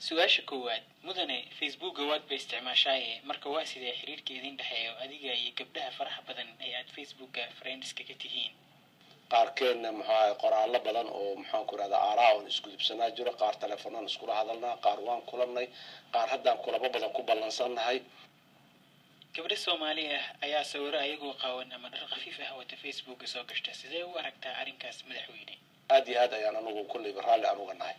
su-aasha koowaad mudane facebook waad ba isticmaashaaye marka waa sidee xiriirka idin dhexeeyo adiga iyo gabdhaha faraha badan ee aad facebooka friendska ka tihiin qaarkeedna maxaa qoraallo badan oo maxaan ku rahdaa aaraa oon isku dibsanaa jiro qaar telefoonaan iskula hadalnaa qaar waan kulannay qaar haddaan kulamo badan ku ballansannahay gabdho soomaali ah ayaa sawiro ayagoo qaawan ama dhar khafiif ah wata facebooka soo gashta sidee u aragtaa arrinkaas madaxweyne aad iyo aad ayaan anugu kullayba raalli aan uga nahay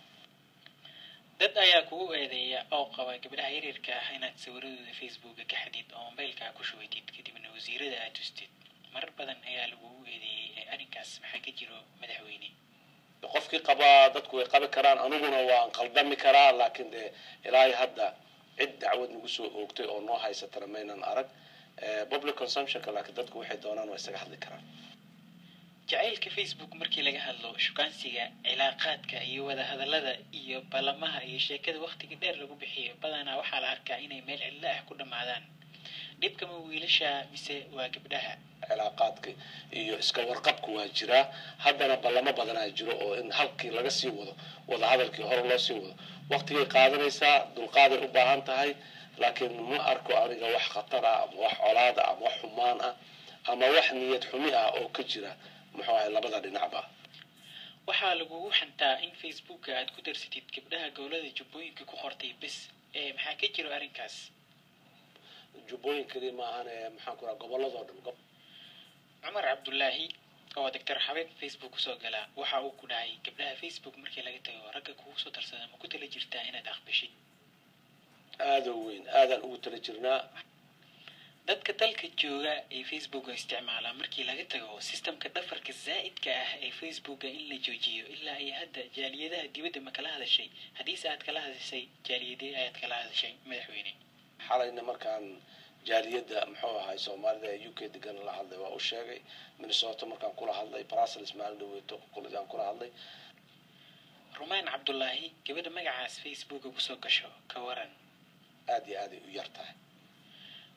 dad ayaa kugu eedeeya oo qaba gabdhaha yaryarka ah inaad sawiradooda facebooka ka xadid oo mobaylkaa ku shubaytid kadibna wasiirada aad tustid marar badan ayaa lagugu eedeeyey arrinkaas maxaa ka jiro madaxweyne qofkii qabaa dadku way qabi karaan aniguna waan qaldami karaa laakiin dee ilaahay hadda cid dacwad nagu soo oogtay oo noo haysatana maynan arag public consumptionka laakiin dadku waxay doonaan waa isaga hadli karaan jacaylka facebook markii laga hadlo shukaansiga cilaaqaadka iyo wada hadallada iyo ballamaha iyo sheekada waqtiga dheer lagu bixiyo badanaa waxaa la arkaa inay meel cidlo ah ku dhammaadaan dhibkama wiilasha mise waa gabdhaha cilaaqaadka iyo iska warqabku waa jiraa haddana ballamo badanaa jiro oo in halkii laga sii wado wada hadalkii hore loo sii wado waqtigay qaadanaysaa dulqaaday u baahan tahay laakiin ma arko aniga wax khatar ah ama wax colaada ama wax xumaan ah ama wax niyad xumi ah oo ka jira muxuu ahay labada dhinacba waxaa lagugu xantaa in facebooka aad ku darsatid gabdhaha gowlada jubbooyinka ku qortay bes maxaa ka jiro arrinkaas jubbooyinkadii maahan maxaan ku raha gobolladoo dhan cumar cabdullaahi oo doctor xabeeb facebook kusoo gala waxa uu ku dhahay gabdhaha facebook markii laga tago ragga kugu soo darsada ma ku tala jirtaa inaad aqbashid aada u weyn aadaan ugu tala jirnaa dadka dalka jooga ee facebooka isticmaala markii laga tago systemka dhafarka zaa'idka ah ee facebooka in la joojiyo ilaa ay hadda jaaliyadaha dibadda ma kala hadashay haddiise aad kala hadashay jaaliyadee ayaad kala hadashay madaxweyne xalayna markaan jaaliyadda muxuu ahay soomaalida ee UK degan la hadlay waa u sheegay Minnesota markaan kula hadlay Brussels maalin dhaweeto kuladaan kula hadlay rumaan cabdullaahi gabadha magacaas facebooka kusoo gasho ka waran aad iyo aad ay u yartahay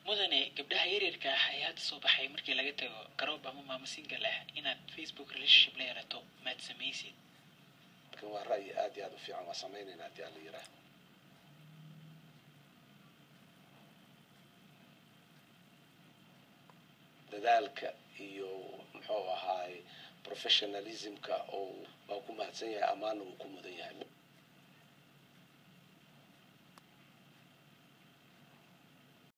mudane gabdhaha yaryarka ah ayaa hadda soo baxay markii laga tago garoob ama maamo single ah inaad facebook relationship la yeelato maad samaysid laakiin waa ra'yi aad iyo aad u fiican waa samaynaynaa haddii aan la yidhaaha dadaalka iyo muxuu ahaay professionalismka oo waa ku mahadsan yahay amaana wuu ku mudan yahay